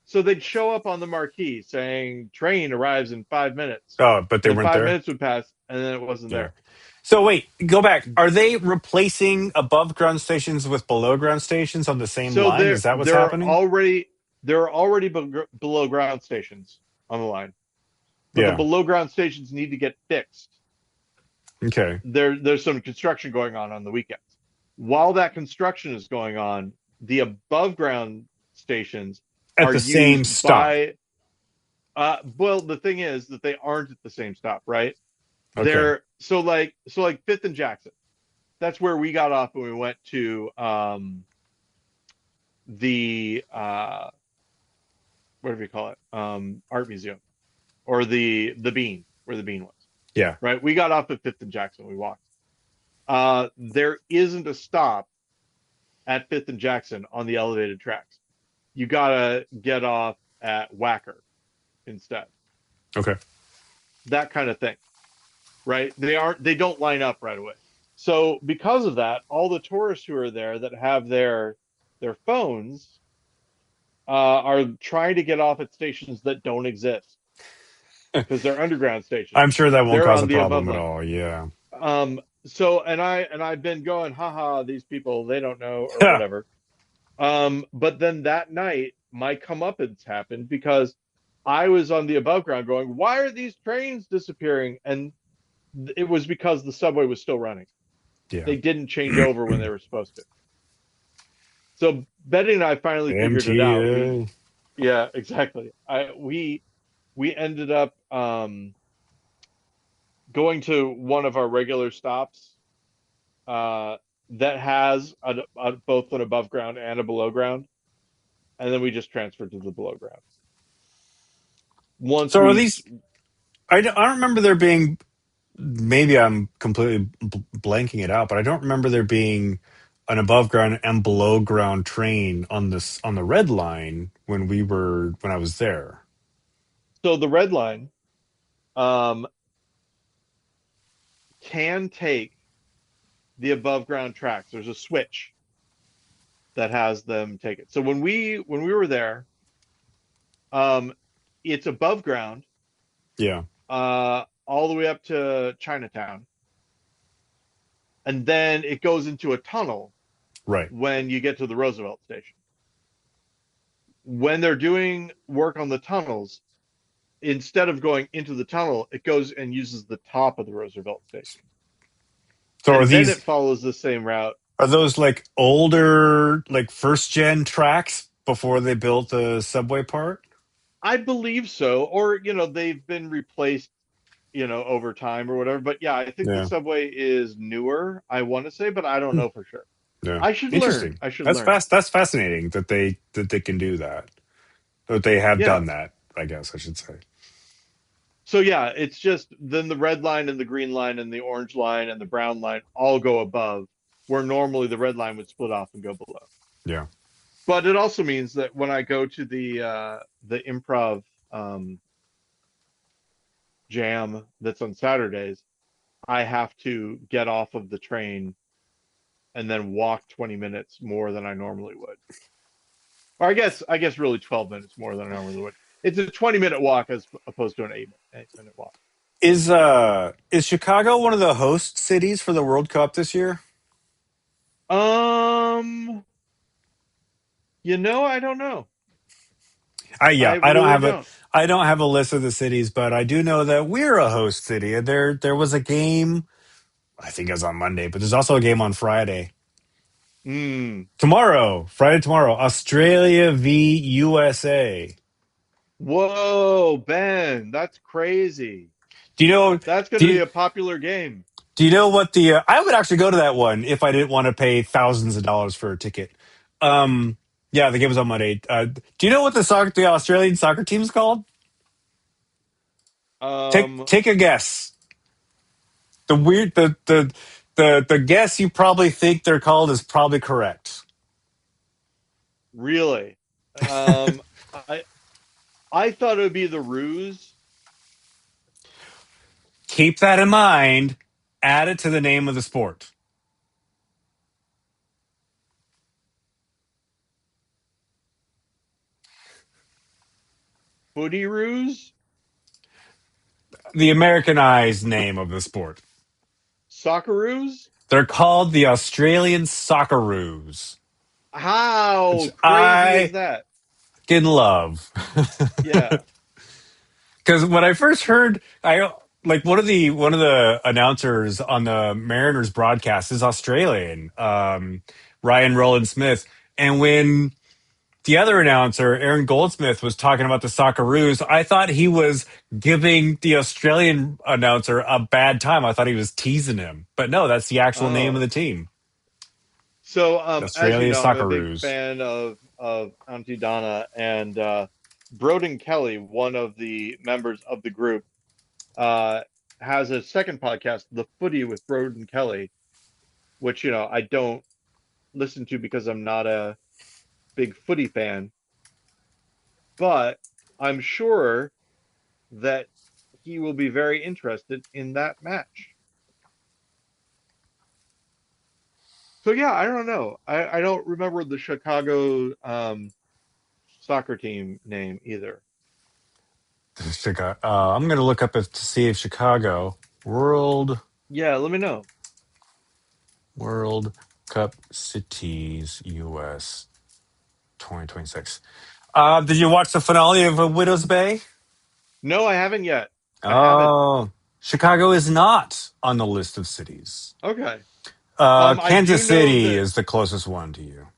So they'd show up on the marquee saying, "Train arrives in 5 minutes." Oh, but they And then weren't five there. minutes would pass, and then it wasn't Yeah. there. So wait, go back. Are they replacing above ground stations with below ground stations on the same So line? there Is that what's there are happening? already there are already below ground stations on the line, but the Yeah. below ground stations need to get fixed. Okay. There's some construction going on the weekends. While that construction is going on, the above ground stations At are the same used stop. by well, the thing is that they aren't at the same stop, right? Okay. They're so like Fifth and Jackson. That's where we got off when we went to the what do we call it? Art museum or the Bean, where the Bean was. Yeah. Right? We got off at Fifth and Jackson. We walked. There isn't a stop at Fifth and Jackson on the elevated tracks. You gotta get off at Wacker instead. Okay. That kind of thing, right? They don't line up right away. So because of that, all the tourists who are there that have their phones are trying to get off at stations that don't exist because they're underground I'm stations. sure that won't They're cause on a the problem above at line. all. Yeah. So I've been going, haha, these people, they don't know or whatever. But then that night, my comeuppance happened because I was on the above ground going, why are these trains disappearing? And it was because the subway was still running. Yeah. They didn't change over when they were supposed to. So Betty and I finally figured it out. MTA. Yeah, exactly. We ended up going to one of our regular stops uh, that has both an above ground and a below ground, and then we just transferred to the below ground. Once So are we these? I don't remember there being. Maybe I'm completely blanking it out, but I don't remember there being an above ground and below ground train on the red line when I was there. so the red line um, can take the above ground tracks. There's a switch that has them take it. So when we were there, um, it's above ground Yeah. all the way up to Chinatown, and then it goes into a tunnel Right. when you get to the Roosevelt station. When they're doing work on the tunnels, instead of going into the tunnel, it goes and uses the top of the Roosevelt station, So and then it follows the same route. are those like older, like first gen tracks before they built the subway part? I believe so, or they've been replaced, over time or whatever. But yeah, I think the Yeah, subway is newer. I want to say, but I don't Hmm. know for sure. Yeah. I should learn. Interesting. I should That's learn. fast. That's fascinating that they can do that. That they have Yeah. done that. I guess I should say. So yeah, it's just then the red line and the green line and the orange line and the brown line all go above, where normally the red line would split off and go below. Yeah. But it also means that when I go to the improv um, jam that's on Saturdays, I have to get off of the train and then walk 20 minutes more than I normally would. Or I guess really 12 minutes more than I normally would. It's a 20-minute walk as opposed to an 8-minute walk. Is Chicago one of the host cities for the World Cup this year? Um, I don't know. Yeah, I really don't. I don't have a list of the cities, but I do know that we're a host city. There was a game, I think it was on Monday, but there's also a game on Friday. Hmm. Friday tomorrow, Australia v USA. Whoa, Ben, that's crazy. Do you know That's going do to be you, a popular game. do you know what the I would actually go to that one if I didn't want to pay thousands of dollars for a ticket. Um yeah, the game was on Monday. Do you know what the Australian soccer team's called? Um, Take a guess. The weird the guess you probably think they're called is probably correct. really. Um, I I thought it would be the Ruse. Keep that in mind. Add it to the name of the sport. Footy Ruse? The Americanized name of the sport. Socceroos? They're called the Australian Socceroos, which How crazy is I that? can love. Yeah. Because when I first heard, I like one of the announcers on the Mariners broadcast is Australian, Ryan Roland Smith, and when the other announcer, Aaron Goldsmith, was talking about the Socceroos, I thought he was giving the Australian announcer a bad time. I thought he was teasing him, but no, that's the actual name of Oh. the team, So, as you Australia know, I'm a big Socceroos. fan of Auntie Donna and Broden Kelly, one of the members of the group, uh, has a second podcast, The Footy with Broden Kelly, which I don't listen to because I'm not a big footy fan, but I'm sure that he will be very interested in that match. So yeah, I don't know. I don't remember the Chicago soccer team name either. Chicago. I'm going to look up to see if Chicago World Yeah, let me know. World Cup cities US 2026. Did you watch the finale of Widow's Bay? No, I haven't yet. I haven't. Oh, Chicago is not on the list of cities. Okay. I do Kansas know City that. is the closest one to you.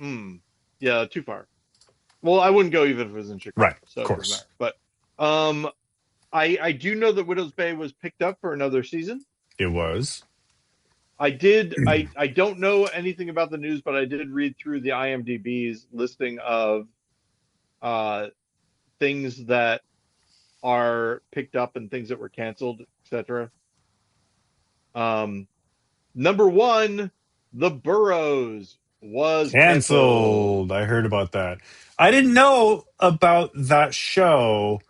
Hmm. Yeah, too far. Well, I wouldn't go even if it was in Right, Chicago, of so it doesn't course. matter. But um, I do know that Widow's Bay was picked up for another season. It was. I did. I don't know anything about the news, but I did read through the IMDb's listing of uh things that are picked up and things that were canceled, etc. Um, Number one, The Burrows was canceled. Canceled. I heard about that. I didn't know about that show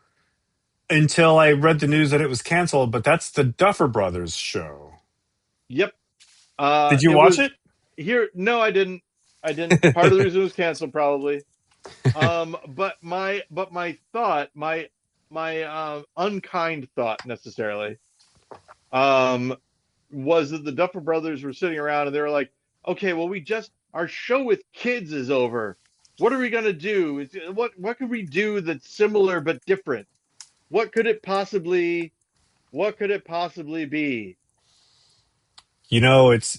until I read the news that it was canceled, but that's the Duffer Brothers show. Yep. Did you It watch was it? here. No, I didn't. I didn't. Part of the reason it was canceled, probably. But my thought, my unkind thought necessarily, um, was that the Duffer Brothers were sitting around and they were like, okay, well, we just our show with kids is over. What are we gonna do? What could we do that's similar but different? What could it possibly what could it possibly be?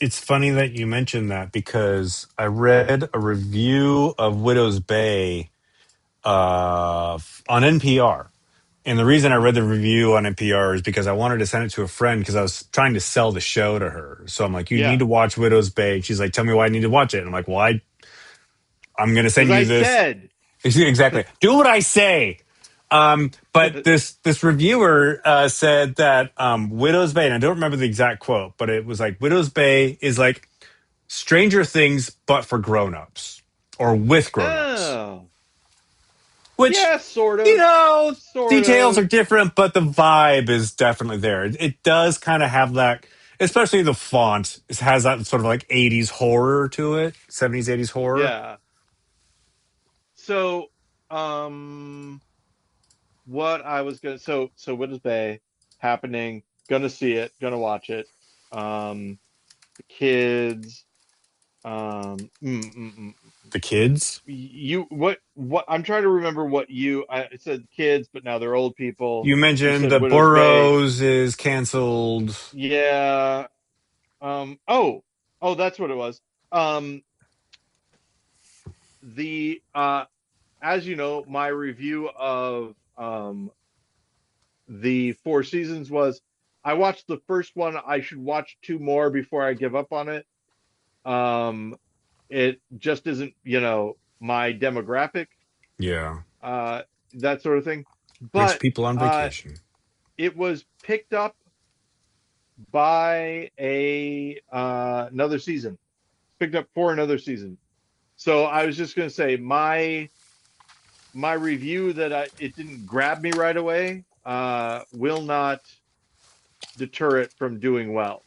It's funny that you mentioned that because I read a review of Widow's Bay on NPR. And the reason I read the review on NPR is because I wanted to send it to a friend because I was trying to sell the show to her. So I'm like, you need Yeah, to watch Widow's Bay. She's like, tell me why I need to watch it. And I'm like, well, I'm going to because send I you this. said Exactly. Do what I say. But this reviewer said that Widow's Bay, and I don't remember the exact quote, but it was like Widow's Bay is like Stranger Things, but for grown-ups or with grown-ups. oh, Which, yeah, sort you of. know, Sort details are of. different, but the vibe is definitely there. It does kind of have that, especially the font. It has that sort of like 80s horror to it, 70s, 80s horror. Yeah. So, um, what I was gonna so what is Bay happening? Gonna see it, gonna watch it. The kids, The kids. you what I'm trying to remember what I said kids, but now they're old people. You You mentioned said the Widow's Bay. Burrows is canceled. Yeah. Oh, that's what it was. Um, the as you know, my review of the Four Seasons was I watched the first one. I should watch two more before I give up on it. Um, it just isn't, my demographic, Yeah. uh, that sort of thing. Rich But people on vacation. it was picked up by another season. Picked up for another season. So I was just going to say my review that it didn't grab me right away will not deter it from doing well,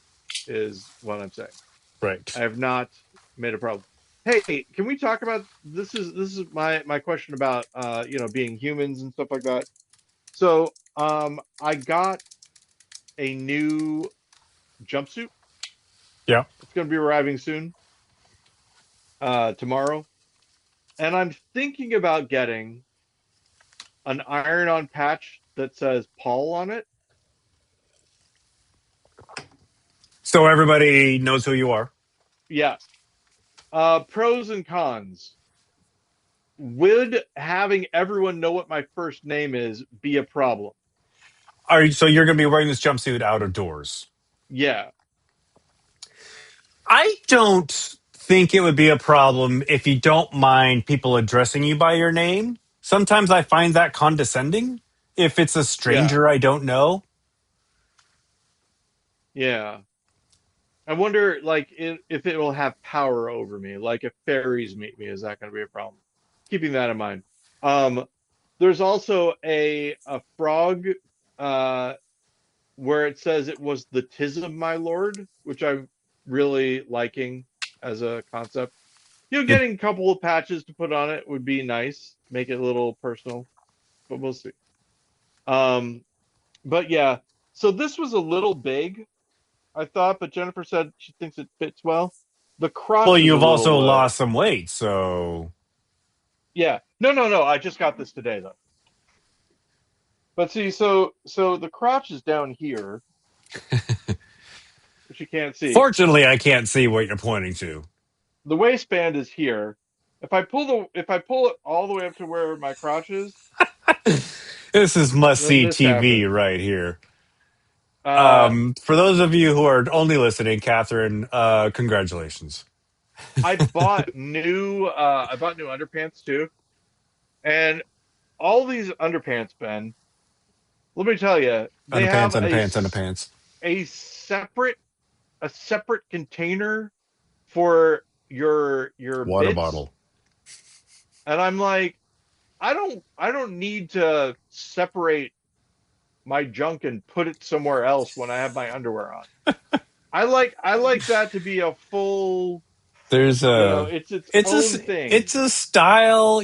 is what I'm saying. I Right. have not made a problem. Hey, can we talk about this is my question about being humans and stuff like that. So I got a new jumpsuit. Yeah. It's going to be arriving soon, tomorrow, and I'm thinking about getting an iron-on patch that says Paul on it. So everybody knows who you are. Yeah. Pros and cons. Would having everyone know what my first name is be a problem? So you're going to be wearing this jumpsuit out of doors. Yeah. I don't think it would be a problem if you don't mind people addressing you by your name. Sometimes I find that condescending if it's a Yeah. stranger I don't know. Yeah. I wonder, like, if it will have power over me. Like, if fairies meet me, is that going to be a problem? Keeping that in mind. Um, there's also a frog, uh, where it says it was the tis of my lord, which I'm really liking as a concept. It, Getting a couple of patches to put on it would be nice, make it a little personal, but we'll see. Um, but yeah, so this was a little big, I thought, but Jennifer said she thinks it fits well. The well, crotch is a you've also little, lost some weight, so yeah. No, no, no. I just got this today though. But see, so the crotch is down here, which you can't see. fortunately, I can't see what you're pointing to. The waistband is here. If I pull it all the way up to where my crotch is, This is must then see this TV happens. right here. Uh, For those of you who are only listening, Catherine, congratulations. I bought new underpants too, and all these underpants, Ben. Let me tell you, they Underpants, have underpants, underpants. a separate a separate container for your Water bits, bottle. and I'm like, I don't need to separate my junk and put it somewhere else when I have my underwear on. I like that to be a full, There's a it's its it's own a thing. it's a style,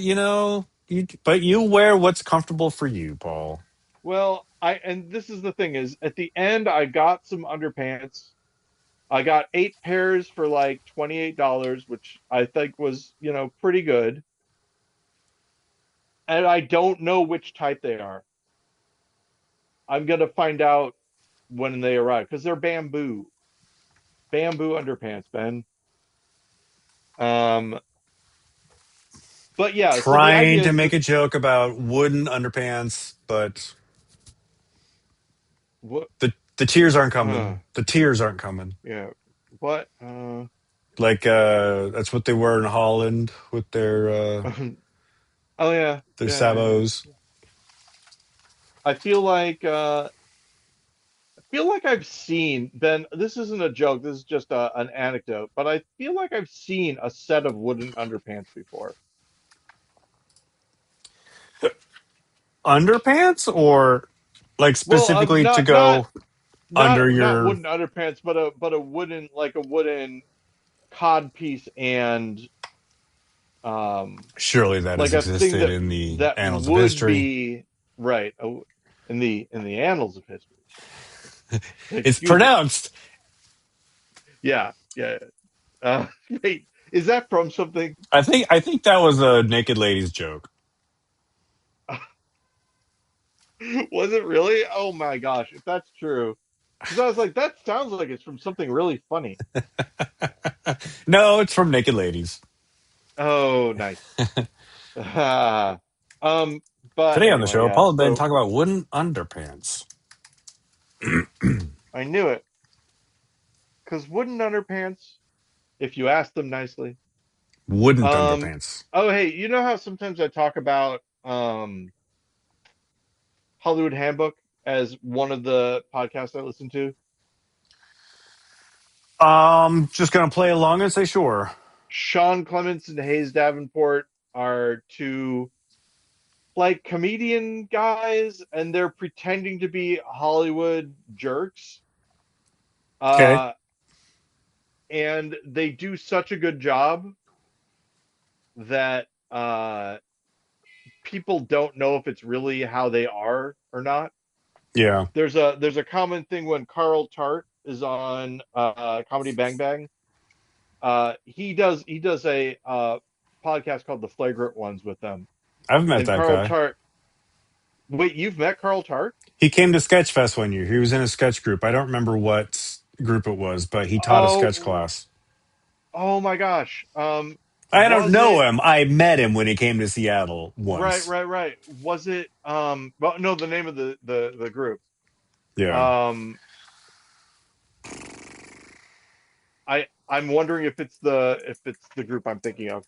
but you wear what's comfortable for you, Paul. Well, and this is the thing is at the end I got some underpants. I got 8 pairs for like $28, which I think was, pretty good. And I don't know which type they are. I'm gonna find out when they arrive because they're bamboo underpants, Ben. Um, but yeah, so the Trying idea to is make that a joke about wooden underpants, but what? the tears aren't Uh, coming. The tears aren't coming. yeah, what? Like that's what they wear in Holland with Oh yeah, their yeah. sabots. I feel like I've seen Ben. This isn't a joke. This is just an anecdote. But I feel like I've seen a set of wooden underpants before. Underpants or like Well, specifically to not go under your wooden underpants, but a wooden like a wooden cod piece and um surely that has like a thing existed in the that annals of would history. be right in the annals of history. It's Excuse me. pronounced. Yeah, yeah. Wait, is that from something? I think that was a naked ladies joke. Was it really? Oh my gosh, if that's true. Because I was like, that sounds like it's from something really funny. No, it's from naked ladies. Oh, nice. um, but Today on the anyway, show, yeah. Paul and Ben So talk about wooden underpants. I knew it because wooden underpants, if you ask them nicely. Wooden Um, underpants. oh hey, you know how sometimes I talk about Hollywood Handbook as one of the podcasts I listen to? Just gonna play along and say sure. Sean Clements and Hayes Davenport are two like comedian guys, and they're pretending to be Hollywood jerks. Okay. Uh, and they do such a good job that people don't know if it's really how they are or not. Yeah. There's a common thing when Carl Tart is on Comedy Bang Bang. He does a podcast called The Flagrant Ones with them. I've met And that Carl guy. Tart, wait, you've met Carl Tart? He came to Sketchfest one year. He was in a sketch group. I don't remember what group it was, but he taught a sketch Oh, class. oh my gosh. I don't Was know it him. I met him when he came to Seattle right, once. right, right? Was it well no, the name of the group. Yeah. Um I'm wondering if it's the group I'm thinking of.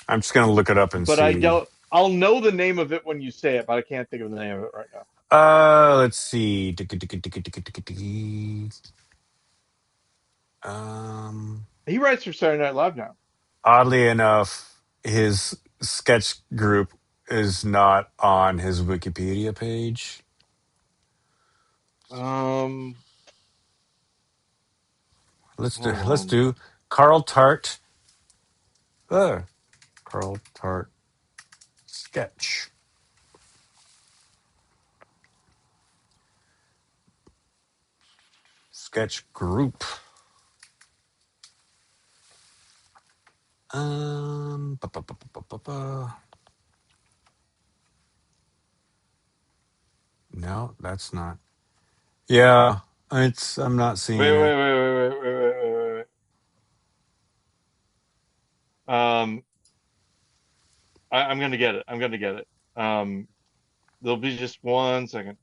I'm just gonna look it up and But I see. don't I'll know the name of it when you say it, but I can't think of the name of it right now. Let's see. Um, He writes for Saturday Night Live now. oddly enough, his sketch group is not on his Wikipedia page. Um hold Let's on. do Carl Tart. Uh, Carl Tart sketch group. Ba, ba, ba, ba, ba, ba, ba. No, that's not. Yeah, I'm not Wait, seeing wait, it. wait, wait, wait, wait, wait, wait, wait. Um I'm gonna get it. I'm gonna get it. There'll be just one second.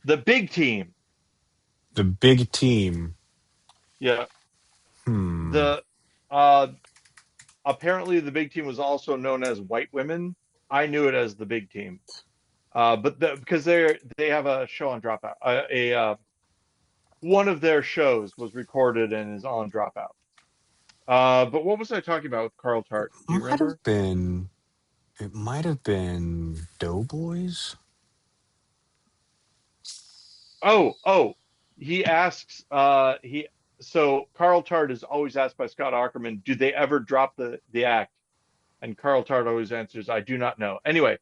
The big team. The big team. Yeah. Hmm. The uh apparently the big team was also known as white women. I knew it as the big team. Because they have a show on Dropout. One of their shows was recorded and is on Dropout. But what was I talking about with Carl Tart? Do you Might have remember? been. It might have been Doughboys. Oh, he asks. He so Carl Tart is always asked by Scott Ackerman, do they ever drop the act? And Carl Tart always answers, I do not know. Anyway,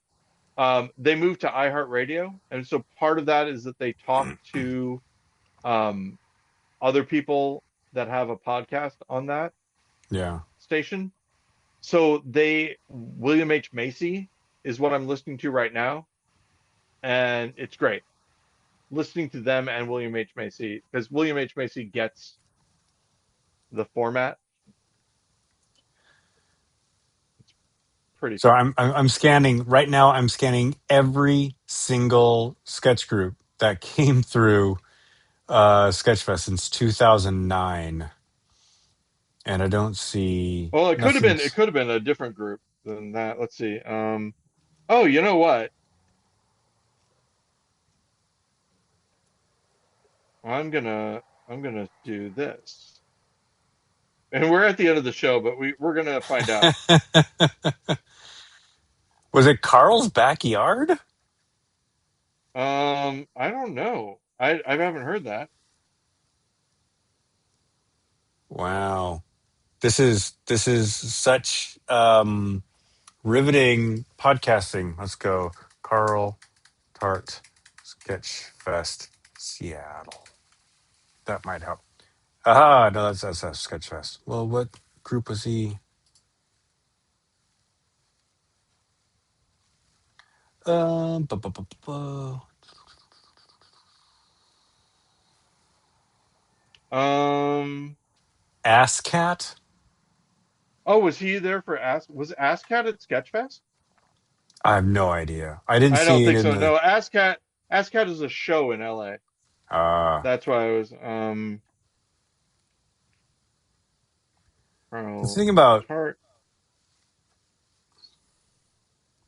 they moved to iHeartRadio, and so part of that is that they talk to um, other people that have a podcast on that Yeah. station. So William H. Macy is what I'm listening to right now, and it's great. Listening to them and William H. Macy, because William H. Macy gets the format. It's pretty So fun. I'm scanning right now. I'm scanning every single sketch group that came through Sketchfest since 2009, and I don't see Well, it nothing's. could have been a different group than that. Let's see. Oh, you know what? I'm gonna do this. And we're at the end of the show, but we're gonna find out. Was it Carl's backyard? I don't know. I haven't heard that. Wow, this is such riveting podcasting. Let's go, Carl Tart Sketch Fest Seattle. That might help. Aha, no, that's a Sketchfest. Well, what group was he? Bu- bu- bu- bu- Um, Ass Cat? oh, was he there for was AssCat at Sketchfest? I have no idea. I didn't I don't see it think in so. the. No, AssCat is a show in LA. Uh, That's why I was the Carl thing about Tart.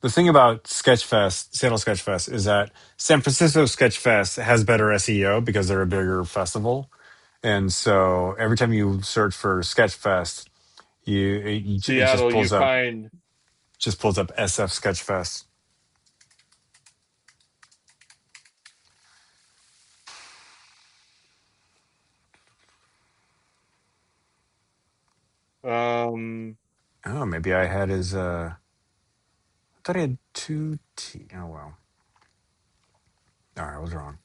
the thing about Sketchfest, Seattle Sketchfest, is that San Francisco Sketchfest has better SEO because they're a bigger festival, and so every time you search for Sketchfest, it Seattle, you find just pulls up SF Sketchfest. um Oh, maybe I had his. I thought he had two T. Oh well. All right, I was wrong.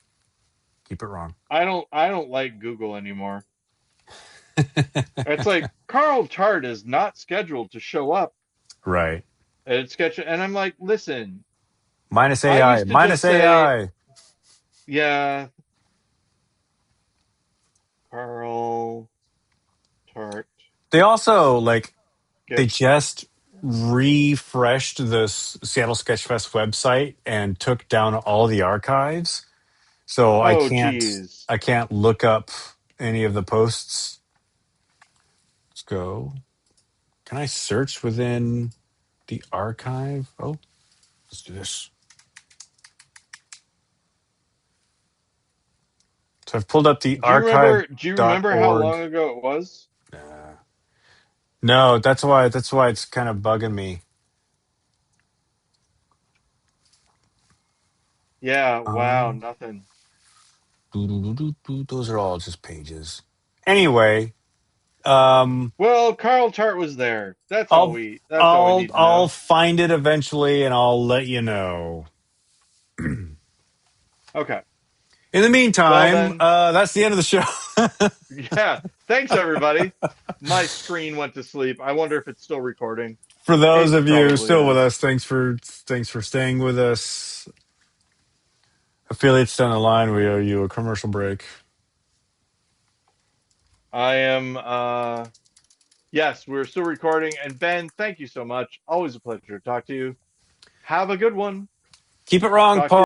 Keep it wrong. I don't like Google anymore. It's like Carl Tart is not scheduled to show up Right. at Sketch, and I'm like, listen, Minus I AI. used to just Minus say, AI. yeah, Carl Tart They also they Sketch. just refreshed the Seattle Sketchfest website and took down all the archives. So Oh, geez. I can't look up any of the posts. Let's go. Can I search within the archive? Oh, let's do this. So I've pulled up the Do you remember how archive.org. long ago it was? Uh, no, that's why it's kind of bugging me. Yeah, wow, Um, nothing. those are all just pages. Anyway, um, Well, Carl Tart was there. That's all we need to I'll know. find it eventually and I'll let you know. Okay. In the Well meantime, then, that's the end of the show. yeah. Thanks everybody. My screen went to sleep. I wonder if it's still recording. For those It of you probably still with is. us, thanks for staying with us. Affiliates down the line, we owe you a commercial break. I am yes, we're still recording. And Ben, thank you so much. Always a pleasure to talk to you. Have a good one. Keep it wrong, Talk to Paul. you